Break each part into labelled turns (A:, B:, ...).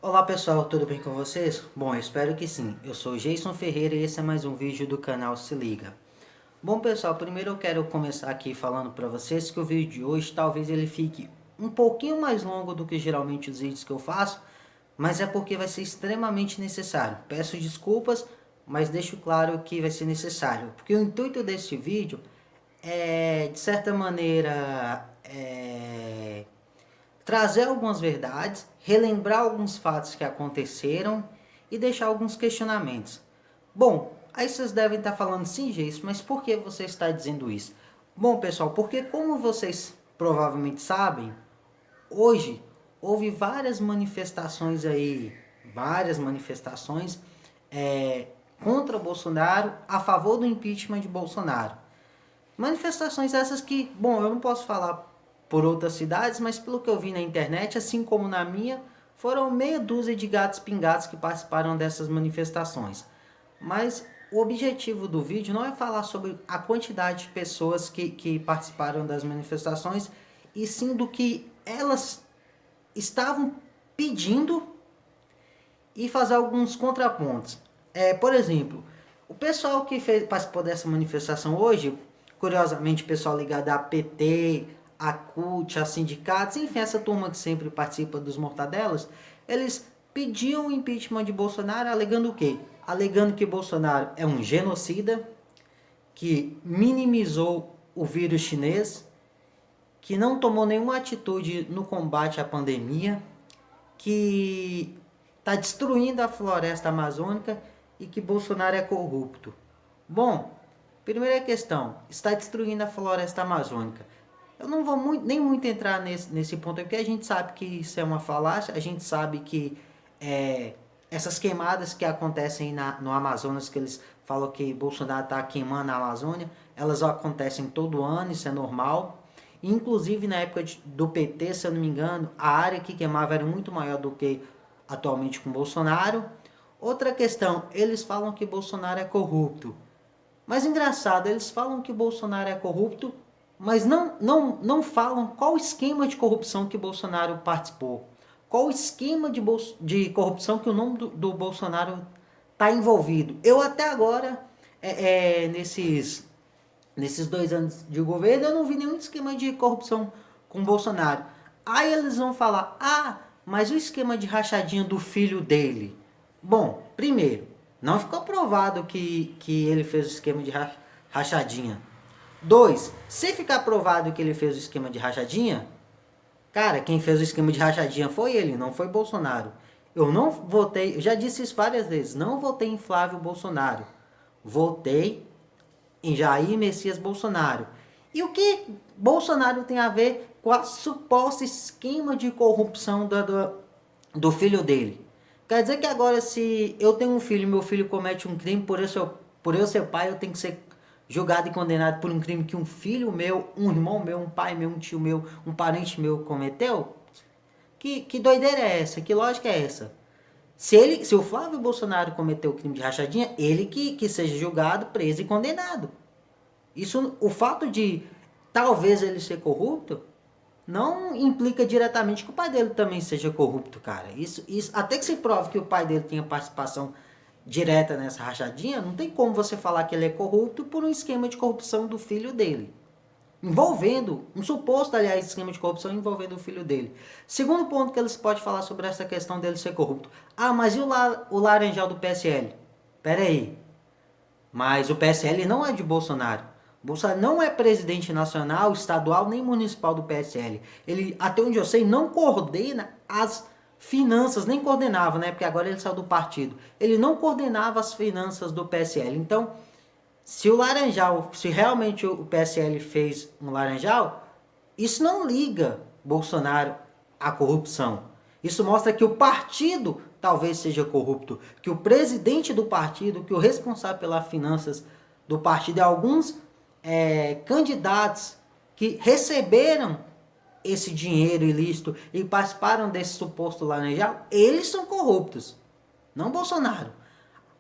A: Olá pessoal, tudo bem com vocês? Bom, eu espero que sim. Eu sou Jason Ferreira e esse é mais um vídeo do canal Se Liga. Bom pessoal, primeiro eu quero começar aqui falando para vocês que o vídeo de hoje talvez ele fique um pouquinho mais longo do que geralmente os vídeos que eu faço, mas é porque vai ser extremamente necessário. Peço desculpas, mas deixo claro que vai ser necessário, porque o intuito desse vídeo é, de certa maneira, trazer algumas verdades, relembrar alguns fatos que aconteceram e deixar alguns questionamentos. Bom, aí vocês devem estar falando, sim, Geisso, mas por que você está dizendo isso? Bom, pessoal, porque como vocês provavelmente sabem, hoje houve várias manifestações aí, várias manifestações é, contra Bolsonaro, a favor do impeachment de Bolsonaro. Manifestações essas que, bom, eu não posso falar por outras cidades, mas pelo que eu vi na internet, assim como na minha, foram meia dúzia de gatos pingados que participaram dessas manifestações. Mas o objetivo do vídeo não é falar sobre a quantidade de pessoas que participaram das manifestações, e sim do que elas estavam pedindo e fazer alguns contrapontos. Por exemplo, o pessoal que participou dessa manifestação hoje, curiosamente, o pessoal ligado à PT, à CUT, a sindicatos, enfim, essa turma que sempre participa dos mortadelas, eles pediam o impeachment de Bolsonaro alegando o quê? Alegando que Bolsonaro é um genocida, que minimizou o vírus chinês, que não tomou nenhuma atitude no combate à pandemia, que está destruindo a floresta amazônica e que Bolsonaro é corrupto. Bom, primeira questão, está destruindo a floresta amazônica. Eu não vou nem muito entrar nesse ponto, porque a gente sabe que isso é uma falácia, a gente sabe que essas queimadas que acontecem no Amazonas, que eles falam que Bolsonaro está queimando a Amazônia, elas acontecem todo ano, isso é normal. Inclusive na época do PT, se eu não me engano, a área que queimava era muito maior do que atualmente com Bolsonaro. Outra questão, eles falam que Bolsonaro é corrupto. Mas engraçado, eles falam que Bolsonaro é corrupto, mas não falam qual esquema de corrupção que Bolsonaro participou. Qual o esquema de corrupção que o nome do Bolsonaro está envolvido. Eu até agora, nesses 2 anos de governo, eu não vi nenhum esquema de corrupção com Bolsonaro. Aí eles vão falar, mas o esquema de rachadinha do filho dele. Bom, primeiro, não ficou provado que ele fez o esquema de rachadinha. Dois, se ficar provado que ele fez o esquema de rachadinha, cara, quem fez o esquema de rachadinha foi ele, não foi Bolsonaro. Eu não votei, eu já disse isso várias vezes, não votei em Flávio Bolsonaro. Votei em Jair Messias Bolsonaro. E o que Bolsonaro tem a ver com a suposta esquema de corrupção do filho dele? Quer dizer que agora, se eu tenho um filho e meu filho comete um crime, por eu ser pai, eu tenho que ser julgado e condenado por um crime que um filho meu, um irmão meu, um pai meu, um tio meu, um parente meu cometeu? Que doideira é essa? Que lógica é essa? Se o Flávio Bolsonaro cometeu o crime de rachadinha, ele que seja julgado, preso e condenado. Isso, o fato de talvez ele ser corrupto não implica diretamente que o pai dele também seja corrupto, cara. Isso até que se prove que o pai dele tinha participação direta nessa rachadinha, não tem como você falar que ele é corrupto por um esquema de corrupção do filho dele. Envolvendo, um suposto, aliás, esquema de corrupção envolvendo o filho dele. Segundo ponto que eles podem falar sobre essa questão dele ser corrupto. Mas e o Laranjal do PSL? Pera aí. Mas o PSL não é de Bolsonaro. Bolsonaro não é presidente nacional, estadual nem municipal do PSL. Ele, até onde eu sei, não coordena as finanças, nem coordenava, né? Porque agora ele saiu do partido. Ele não coordenava as finanças do PSL. Então, se o Laranjal, se realmente o PSL fez um Laranjal, isso não liga Bolsonaro à corrupção. Isso mostra que o partido talvez seja corrupto, que o presidente do partido, que o responsável pelas finanças do partido e alguns candidatos que receberam esse dinheiro ilícito e participaram desse suposto laranjal, eles são corruptos, não Bolsonaro.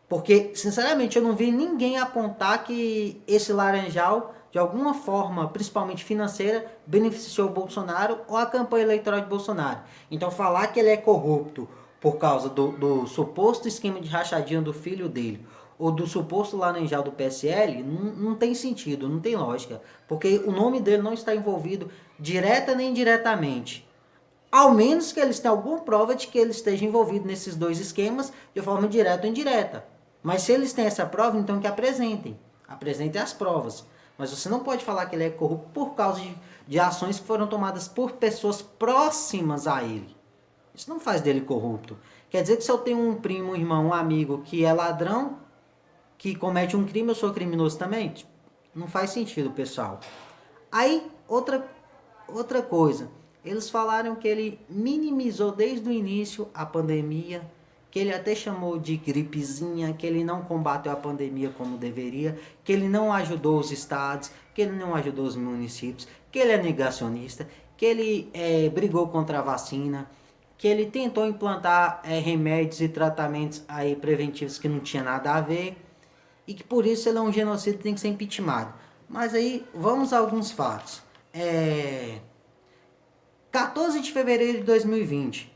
A: Porque, sinceramente, eu não vi ninguém apontar que esse laranjal, de alguma forma, principalmente financeira, beneficiou o Bolsonaro ou a campanha eleitoral de Bolsonaro. Então, falar que ele é corrupto por causa do suposto esquema de rachadinha do filho dele, ou do suposto laranjal do PSL, não tem sentido, não tem lógica. Porque o nome dele não está envolvido direta nem indiretamente. Ao menos que eles tenham alguma prova de que ele esteja envolvido nesses dois esquemas de forma direta ou indireta. Mas se eles têm essa prova, então que apresentem. Apresentem as provas. Mas você não pode falar que ele é corrupto por causa de ações que foram tomadas por pessoas próximas a ele. Isso não faz dele corrupto. Quer dizer que se eu tenho um primo, um irmão, um amigo que é ladrão, que comete um crime, eu sou criminoso também? Não faz sentido, pessoal. Aí, outra coisa. Eles falaram que ele minimizou desde o início a pandemia, que ele até chamou de gripezinha, que ele não combateu a pandemia como deveria, que ele não ajudou os estados, que ele não ajudou os municípios, que ele é negacionista, que ele brigou contra a vacina, que ele tentou implantar remédios e tratamentos aí preventivos que não tinha nada a ver, e que por isso ele é um genocida e tem que ser impeachmentado. Mas aí, vamos a alguns fatos. 14 de fevereiro de 2020,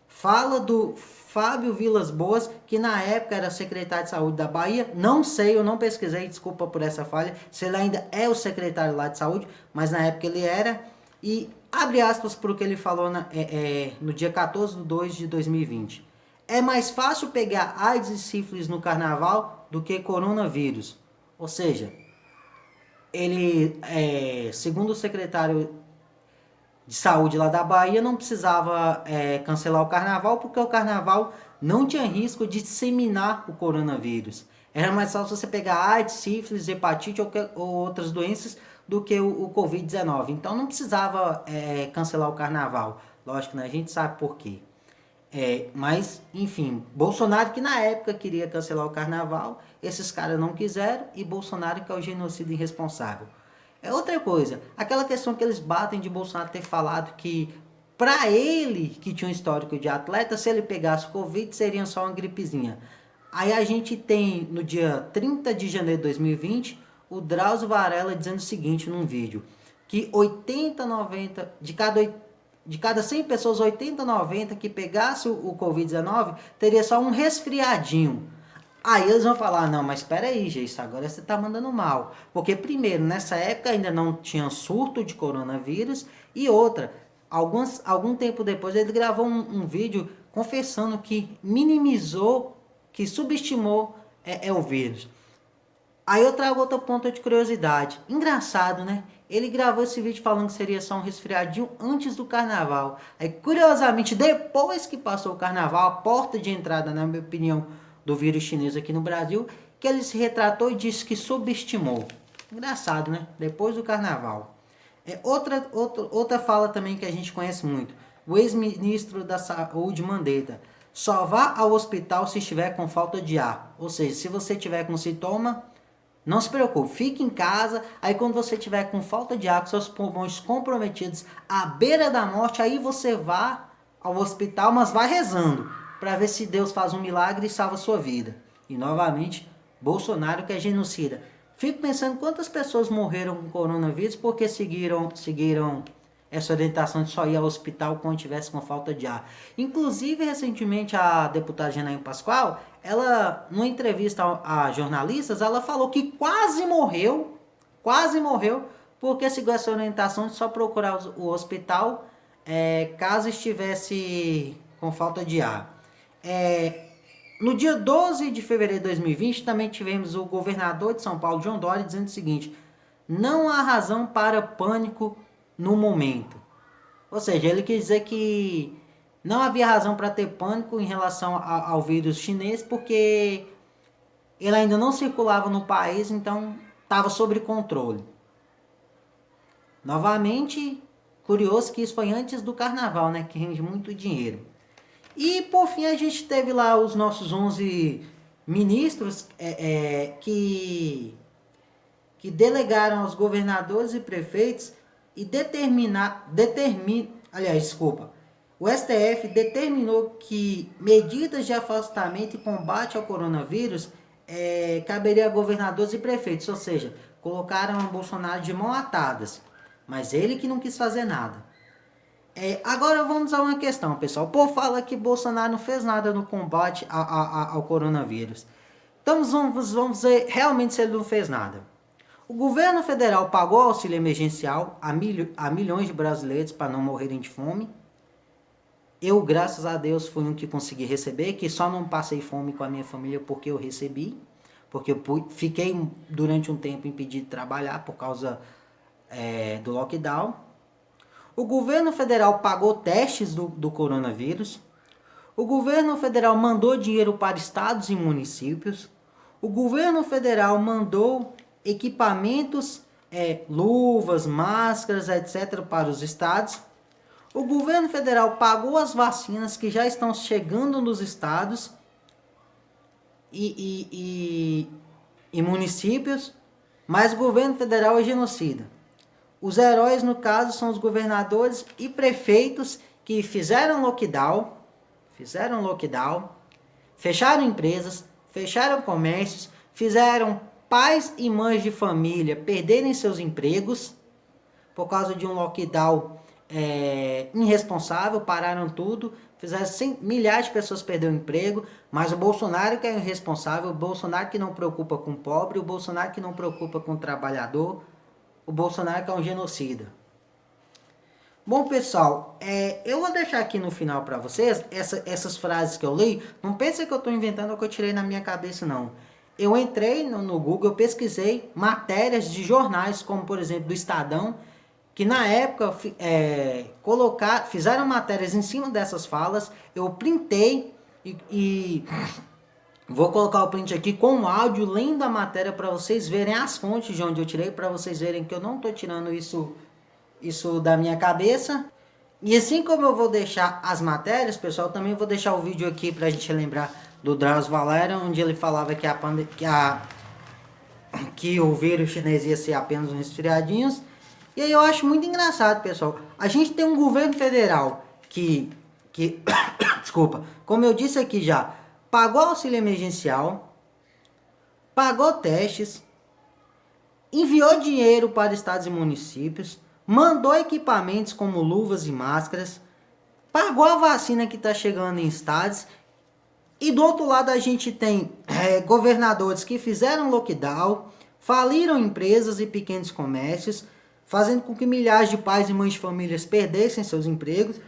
A: fala do Fábio Vilas Boas, que na época era secretário de saúde da Bahia. Não sei, eu não pesquisei, desculpa por essa falha, se ele ainda é o secretário lá de saúde, mas na época ele era. E abre aspas para o que ele falou no dia 14 de 2 de 2020. É mais fácil pegar AIDS e sífilis no carnaval do que coronavírus. Ou seja, ele, segundo o secretário de saúde lá da Bahia, não precisava cancelar o carnaval, porque o carnaval não tinha risco de disseminar o coronavírus. Era mais fácil você pegar AIDS, sífilis, hepatite ou outras doenças do que o Covid-19. Então não precisava cancelar o carnaval. Lógico, né? A gente sabe por quê. Mas, enfim, Bolsonaro que na época queria cancelar o carnaval, esses caras não quiseram, e Bolsonaro que é o genocida irresponsável. É outra coisa, aquela questão que eles batem de Bolsonaro ter falado que pra ele, que tinha um histórico de atleta, se ele pegasse Covid seria só uma gripezinha. Aí a gente tem no dia 30 de janeiro de 2020 o Drauzio Varela dizendo o seguinte num vídeo, que 80, 90, de cada 100 pessoas, 80, 90 que pegasse o Covid-19 teria só um resfriadinho. Aí eles vão falar, não, mas espera aí, gente, agora você tá mandando mal. Porque primeiro, nessa época ainda não tinha surto de coronavírus, e outra, algum tempo depois ele gravou um vídeo confessando que minimizou, que subestimou o vírus. Aí eu trago outro ponto de curiosidade. Engraçado, né? Ele gravou esse vídeo falando que seria só um resfriadinho antes do carnaval. Aí, curiosamente, depois que passou o carnaval, a porta de entrada, na minha opinião, do vírus chinês aqui no Brasil, que ele se retratou e disse que subestimou. Engraçado, né? Depois do carnaval. Outra fala também que a gente conhece muito. O ex-ministro da Saúde, Mandetta. Só vá ao hospital se estiver com falta de ar. Ou seja, se você tiver com sintoma, não se preocupe, fique em casa. Aí quando você tiver com falta de ar, com seus pulmões comprometidos, à beira da morte, aí você vá ao hospital, mas vá rezando, para ver se Deus faz um milagre e salva a sua vida. E novamente, Bolsonaro que é genocida. Fico pensando quantas pessoas morreram com coronavírus porque seguiram essa orientação de só ir ao hospital quando tivesse com falta de ar. Inclusive, recentemente, a deputada Janaína Pascoal, ela, numa entrevista a jornalistas, ela falou que quase morreu, porque seguiu essa orientação de só procurar o hospital caso estivesse com falta de ar. No dia 12 de fevereiro de 2020, também tivemos o governador de São Paulo, João Dória, dizendo o seguinte: não há razão para pânico no momento. Ou seja, ele quis dizer que não havia razão para ter pânico em relação ao vírus chinês, porque ele ainda não circulava no país, então estava sob controle. Novamente, curioso que isso foi antes do carnaval, né, que rende muito dinheiro. E por fim a gente teve lá os nossos 11 ministros que delegaram aos governadores e prefeitos e o STF determinou que medidas de afastamento e combate ao coronavírus caberia a governadores e prefeitos, ou seja, colocaram o Bolsonaro de mão atadas, mas ele que não quis fazer nada. Agora vamos a uma questão, pessoal. O povo fala que Bolsonaro não fez nada no combate ao coronavírus. Então vamos ver realmente se ele não fez nada. O governo federal pagou auxílio emergencial a milhões de brasileiros para não morrerem de fome. Eu, graças a Deus, fui um que consegui receber, que só não passei fome com a minha família porque eu recebi. Porque eu fiquei durante um tempo impedido de trabalhar por causa do lockdown. O governo federal pagou testes do coronavírus. O governo federal mandou dinheiro para estados e municípios. O governo federal mandou equipamentos, luvas, máscaras, etc. para os estados. O governo federal pagou as vacinas que já estão chegando nos estados e municípios, mas o governo federal é genocida. Os heróis, no caso, são os governadores e prefeitos que fizeram lockdown, fecharam empresas, fecharam comércios, fizeram pais e mães de família perderem seus empregos por causa de um lockdown irresponsável, pararam tudo, fizeram milhares de pessoas perder o emprego, mas o Bolsonaro que é irresponsável, o Bolsonaro que não preocupa com o pobre, o Bolsonaro que não preocupa com o trabalhador, o Bolsonaro que é um genocida. Bom, pessoal, eu vou deixar aqui no final para vocês essas frases que eu li. Não pense que eu estou inventando ou que eu tirei na minha cabeça, não. Eu entrei no Google, eu pesquisei matérias de jornais, como por exemplo do Estadão, que na época fizeram matérias em cima dessas falas. Eu printei e vou colocar o print aqui com o áudio, lendo a matéria para vocês verem as fontes de onde eu tirei, para vocês verem que eu não estou tirando isso da minha cabeça. E assim como eu vou deixar as matérias, pessoal, também vou deixar o vídeo aqui para a gente lembrar do Drauzio Varela, onde ele falava que o vírus chinês ia ser apenas uns resfriadinhos. E aí eu acho muito engraçado, pessoal. A gente tem um governo federal que desculpa, como eu disse aqui já, pagou auxílio emergencial, pagou testes, enviou dinheiro para estados e municípios, mandou equipamentos como luvas e máscaras, pagou a vacina que está chegando em estados, e do outro lado a gente tem governadores que fizeram lockdown, faliram empresas e pequenos comércios, fazendo com que milhares de pais e mães de famílias perdessem seus empregos,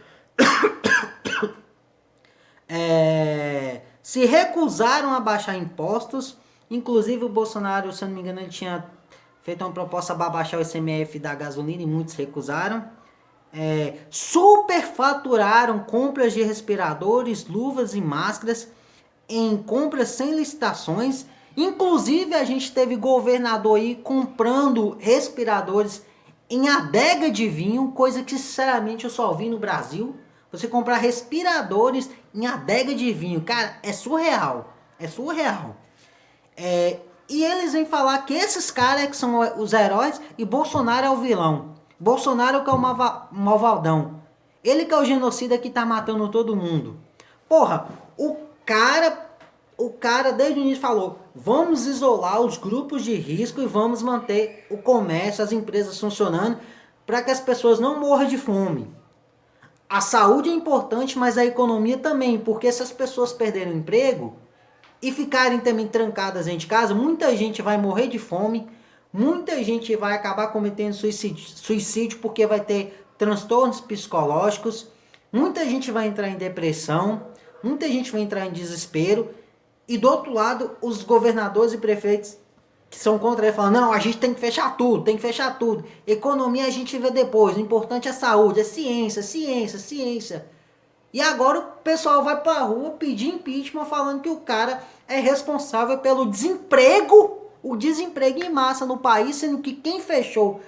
A: se recusaram a baixar impostos. Inclusive o Bolsonaro, se eu não me engano, ele tinha feito uma proposta para baixar o ICMF da gasolina e muitos recusaram. Superfaturaram compras de respiradores, luvas e máscaras em compras sem licitações. Inclusive a gente teve governador aí comprando respiradores em adega de vinho, coisa que sinceramente eu só vi no Brasil. Você comprar respiradores em adega de vinho, cara, é surreal. É surreal. E eles vêm falar que esses caras que são os heróis e Bolsonaro é o vilão. Bolsonaro que é o malvadão. Ele que é o genocida que tá matando todo mundo. Porra, o cara desde o início falou, vamos isolar os grupos de risco e vamos manter o comércio, as empresas funcionando para que as pessoas não morram de fome. A saúde é importante, mas a economia também, porque se as pessoas perderem o emprego e ficarem também trancadas dentro de casa, muita gente vai morrer de fome, muita gente vai acabar cometendo suicídio porque vai ter transtornos psicológicos, muita gente vai entrar em depressão, muita gente vai entrar em desespero, e do outro lado, os governadores e prefeitos que são contra ele falam, não, a gente tem que fechar tudo, economia a gente vê depois, o importante é saúde, é ciência. E agora o pessoal vai pra rua pedir impeachment falando que o cara é responsável pelo desemprego, o desemprego em massa no país, sendo que quem fechou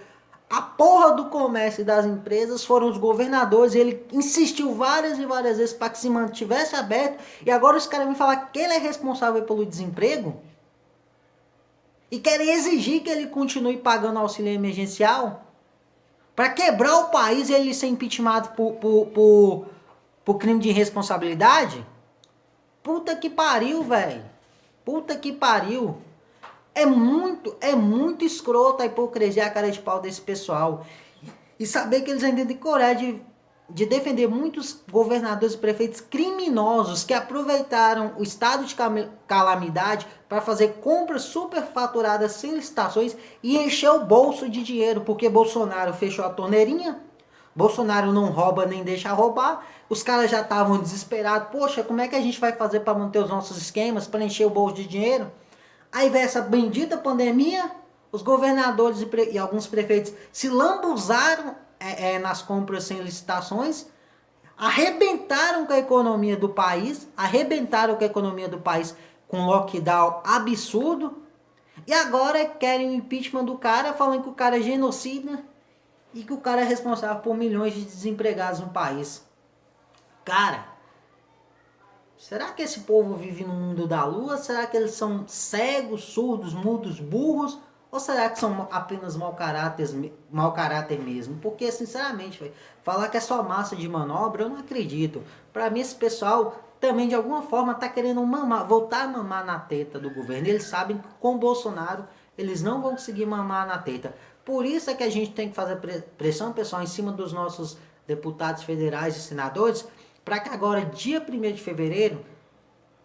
A: a porra do comércio e das empresas foram os governadores. Ele insistiu várias e várias vezes para que se mantivesse aberto, e agora os caras vêm falar que ele é responsável pelo desemprego e querem exigir que ele continue pagando auxílio emergencial para quebrar o país e ele ser impeachmentado por crime de irresponsabilidade. Puta que pariu, velho. Puta que pariu. É muito escrota a hipocrisia, a cara de pau desse pessoal. E saber que eles ainda têm coragem de defender muitos governadores e prefeitos criminosos que aproveitaram o estado de calamidade para fazer compras superfaturadas sem licitações e encher o bolso de dinheiro, porque Bolsonaro fechou a torneirinha, Bolsonaro não rouba nem deixa roubar, os caras já estavam desesperados, poxa, como é que a gente vai fazer para manter os nossos esquemas, para encher o bolso de dinheiro? Aí veio essa bendita pandemia, os governadores e alguns prefeitos se lambuzaram nas compras sem licitações, arrebentaram com a economia do país, com lockdown absurdo, e agora querem o impeachment do cara, falando que o cara é genocida e que o cara é responsável por milhões de desempregados no país. Cara, será que esse povo vive no mundo da lua? Será que eles são cegos, surdos, mudos, burros? Ou será que são apenas mau caráter mesmo? Porque, sinceramente, falar que é só massa de manobra, eu não acredito. Pra mim, esse pessoal também, de alguma forma, tá querendo voltar a mamar na teta do governo. Eles sabem que com o Bolsonaro, eles não vão conseguir mamar na teta. Por isso é que a gente tem que fazer pressão, pessoal, em cima dos nossos deputados federais e senadores, para que agora, dia 1º de fevereiro,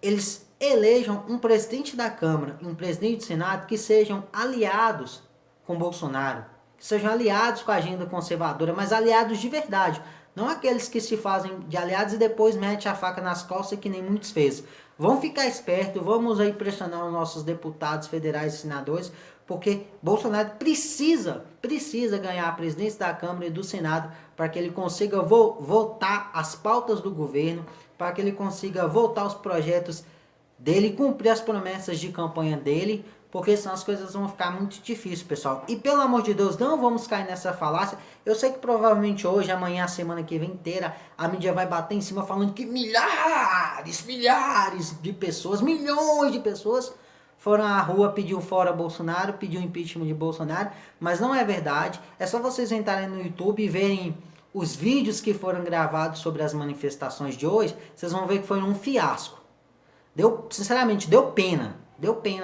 A: eles elejam um presidente da Câmara e um presidente do Senado que sejam aliados com Bolsonaro, que sejam aliados com a agenda conservadora, mas aliados de verdade, não aqueles que se fazem de aliados e depois metem a faca nas costas, que nem muitos fez. Vamos ficar espertos, vamos aí pressionar os nossos deputados federais e senadores, porque Bolsonaro precisa ganhar a presidência da Câmara e do Senado para que ele consiga votar as pautas do governo, para que ele consiga votar os projetos dele, cumprir as promessas de campanha dele, porque senão as coisas vão ficar muito difíceis, pessoal. E pelo amor de Deus, não vamos cair nessa falácia. Eu sei que provavelmente hoje, amanhã, a semana que vem inteira, a mídia vai bater em cima falando que milhares de pessoas, milhões de pessoas foram à rua, pediu fora Bolsonaro, pediu impeachment de Bolsonaro, mas não é verdade. É só vocês entrarem no YouTube e verem os vídeos que foram gravados sobre as manifestações de hoje, vocês vão ver que foi um fiasco. Sinceramente, deu pena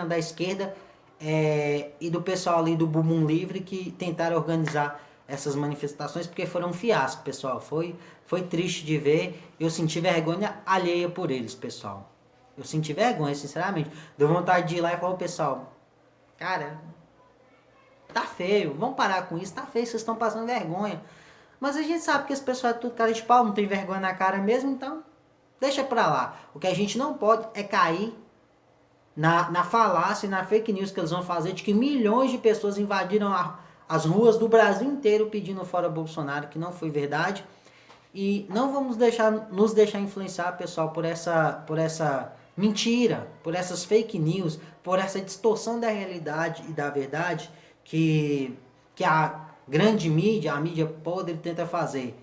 A: da esquerda e do pessoal ali do Bumbum Livre que tentaram organizar essas manifestações, porque foram um fiasco, pessoal. Foi triste de ver, eu senti vergonha alheia por eles, pessoal. Eu senti vergonha, sinceramente. Deu vontade de ir lá e falar, pessoal, cara, tá feio, vamos parar com isso, tá feio, vocês estão passando vergonha. Mas a gente sabe que esse pessoal é tudo cara de pau, não tem vergonha na cara mesmo, então deixa pra lá. O que a gente não pode é cair na falácia e na fake news que eles vão fazer de que milhões de pessoas invadiram as ruas do Brasil inteiro pedindo fora Bolsonaro, que não foi verdade. E não vamos nos deixar influenciar, pessoal, por essa mentira, por essas fake news, por essa distorção da realidade e da verdade que a grande mídia, a mídia podre, tenta fazer.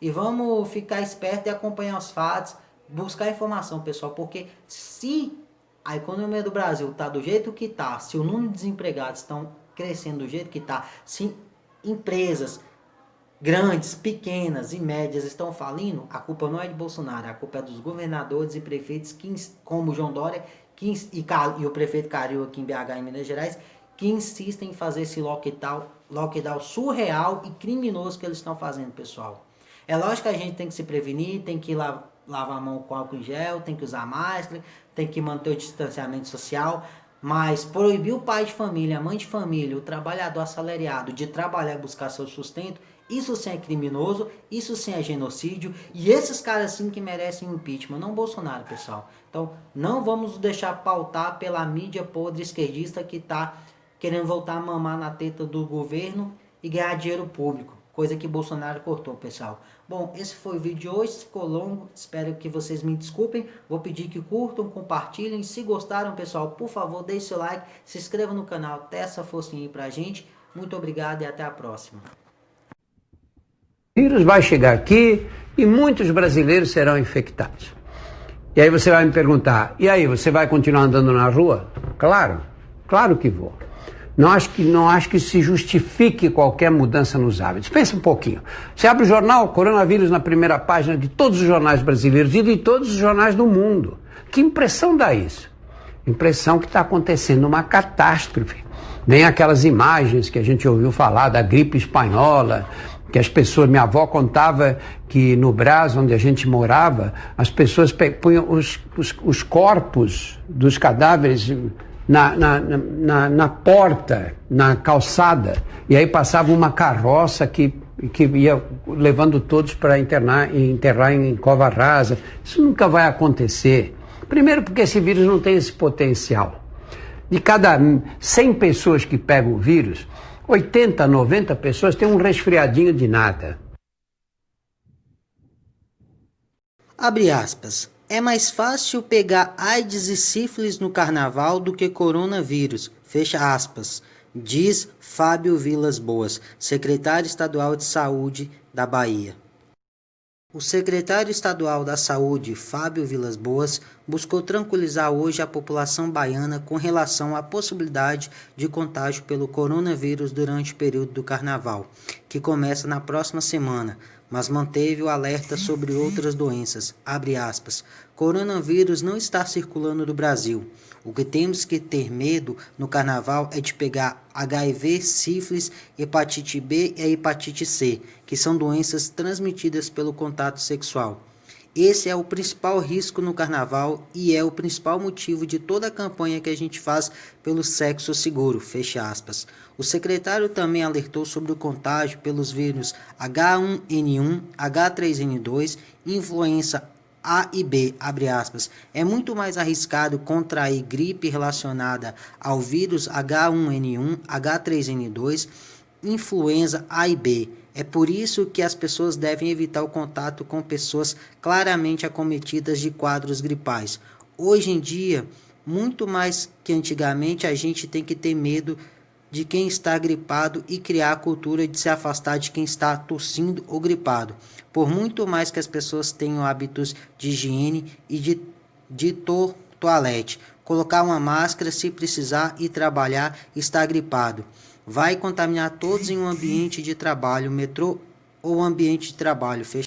A: E vamos ficar esperto e acompanhar os fatos, buscar informação, pessoal, porque se a economia do Brasil está do jeito que está, se o número de desempregados estão crescendo do jeito que está, se empresas grandes, pequenas e médias estão falindo, a culpa não é de Bolsonaro, a culpa é dos governadores e prefeitos, como João Dória e o prefeito Caril aqui em BH, em Minas Gerais, que insistem em fazer esse lockdown surreal e criminoso que eles estão fazendo, pessoal. É lógico que a gente tem que se prevenir, tem que lavar a mão com álcool em gel, tem que usar máscara, tem que manter o distanciamento social, mas proibir o pai de família, a mãe de família, o trabalhador assalariado de trabalhar e buscar seu sustento, isso sim é criminoso, isso sim é genocídio, e esses caras sim que merecem um impeachment, não Bolsonaro, pessoal. Então, não vamos deixar pautar pela mídia podre esquerdista que está querendo voltar a mamar na teta do governo e ganhar dinheiro público, coisa que Bolsonaro cortou, pessoal. Bom, esse foi o vídeo de hoje, ficou longo, espero que vocês me desculpem, vou pedir que curtam, compartilhem, se gostaram, pessoal, por favor, deixe seu like, se inscreva no canal, dê essa forcinha aí pra gente, muito obrigado e até a próxima.
B: O vírus vai chegar aqui e muitos brasileiros serão infectados. E aí você vai me perguntar, e aí, você vai continuar andando na rua? Claro que vou. Não acho que se justifique qualquer mudança nos hábitos. Pensa um pouquinho. Você abre o jornal, coronavírus na primeira página de todos os jornais brasileiros e de todos os jornais do mundo. Que impressão dá isso? Impressão que está acontecendo uma catástrofe. Vem aquelas imagens que a gente ouviu falar da gripe espanhola, Que as pessoas, minha avó contava que no Brás, onde a gente morava, as pessoas punham os corpos dos cadáveres na porta, na calçada, e aí passava uma carroça que ia levando todos para enterrar em cova rasa. Isso nunca vai acontecer. Primeiro porque esse vírus não tem esse potencial. De cada 100 pessoas que pegam o vírus, 80, 90 pessoas têm um resfriadinho de nada.
A: Abre aspas. É mais fácil pegar AIDS e sífilis no carnaval do que coronavírus. Fecha aspas. Diz Fábio Vilas Boas, secretário estadual de saúde da Bahia. O secretário estadual da Saúde, Fábio Vilas Boas, buscou tranquilizar hoje a população baiana com relação à possibilidade de contágio pelo coronavírus durante o período do carnaval, que começa na próxima semana, mas manteve o alerta sobre outras doenças. Abre aspas. Coronavírus não está circulando no Brasil. O que temos que ter medo no carnaval é de pegar HIV, sífilis, hepatite B e a hepatite C, que são doenças transmitidas pelo contato sexual. Esse é o principal risco no carnaval e é o principal motivo de toda a campanha que a gente faz pelo sexo seguro, fecha aspas. O secretário também alertou sobre o contágio pelos vírus H1N1, H3N2, influenza A e B, abre aspas. É muito mais arriscado contrair gripe relacionada ao vírus H1N1, H3N2, influenza A e B. É por isso que as pessoas devem evitar o contato com pessoas claramente acometidas de quadros gripais. Hoje em dia, muito mais que antigamente, a gente tem que ter medo de quem está gripado e criar a cultura de se afastar de quem está tossindo ou gripado. Por muito mais que as pessoas tenham hábitos de higiene e de toalete. Colocar uma máscara se precisar e trabalhar está gripado. Vai contaminar todos em um ambiente de trabalho, metrô ou ambiente de trabalho fechado.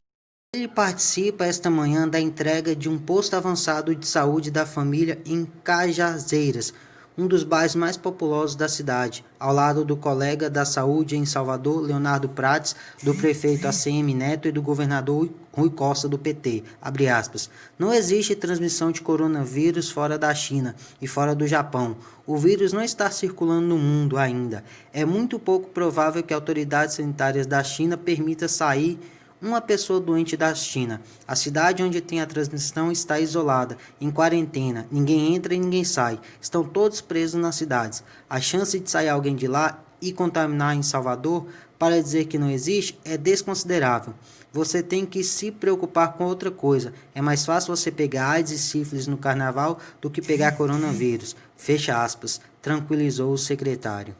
A: Ele participa esta manhã da entrega de um posto avançado de saúde da família em Cajazeiras, um dos bairros mais populosos da cidade, ao lado do colega da saúde em Salvador, Leonardo Prates, do prefeito ACM Neto e do governador Rui Costa, do PT. Abre aspas. Não existe transmissão de coronavírus fora da China e fora do Japão. O vírus não está circulando no mundo ainda. É muito pouco provável que autoridades sanitárias da China permitam sair uma pessoa doente da China. A cidade onde tem a transmissão está isolada, em quarentena. Ninguém entra e ninguém sai. Estão todos presos nas cidades. A chance de sair alguém de lá e contaminar em Salvador, para dizer que não existe, é desconsiderável. Você tem que se preocupar com outra coisa. É mais fácil você pegar AIDS e sífilis no carnaval do que pegar coronavírus. Fecha aspas. Tranquilizou o secretário.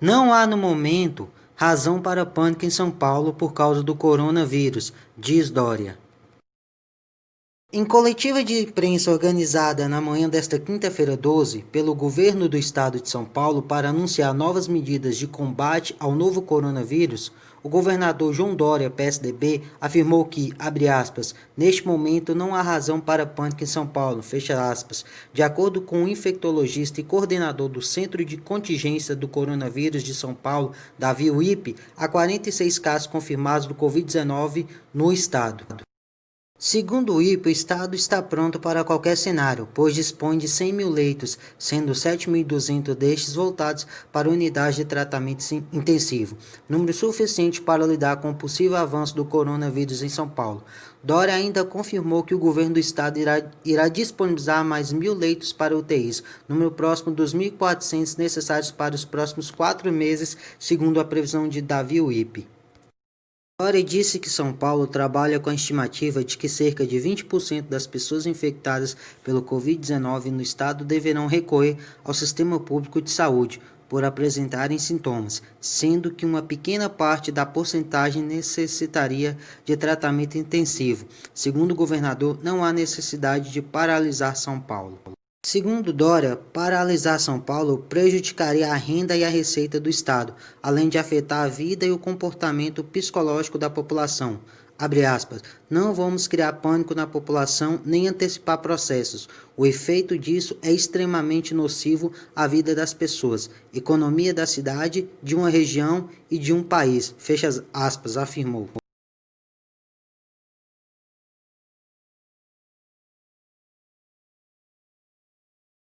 A: Não há no momento razão para pânico em São Paulo por causa do coronavírus, diz Dória. Em coletiva de imprensa organizada na manhã desta quinta-feira 12, pelo governo do estado de São Paulo para anunciar novas medidas de combate ao novo coronavírus, o governador João Dória, PSDB, afirmou que, abre aspas, neste momento não há razão para pânico em São Paulo, fecha aspas. De acordo com o infectologista e coordenador do Centro de Contingência do Coronavírus de São Paulo, Davi Uip, há 46 casos confirmados do Covid-19 no estado. Segundo o IPA, o Estado está pronto para qualquer cenário, pois dispõe de 100 mil leitos, sendo 7.200 destes voltados para unidades de tratamento intensivo, número suficiente para lidar com o possível avanço do coronavírus em São Paulo. Dória ainda confirmou que o governo do Estado irá disponibilizar mais 1.000 leitos para UTIs, número próximo dos 1.400 necessários para os próximos 4 meses, segundo a previsão de Davi Uip. Dória disse que São Paulo trabalha com a estimativa de que cerca de 20% das pessoas infectadas pelo Covid-19 no estado deverão recorrer ao sistema público de saúde por apresentarem sintomas, sendo que uma pequena parte da porcentagem necessitaria de tratamento intensivo. Segundo o governador, não há necessidade de paralisar São Paulo. Segundo Dória, paralisar São Paulo prejudicaria a renda e a receita do Estado, além de afetar a vida e o comportamento psicológico da população. Abre aspas, não vamos criar pânico na população nem antecipar processos. O efeito disso é extremamente nocivo à vida das pessoas, economia da cidade, de uma região e de um país. Fecha aspas, afirmou.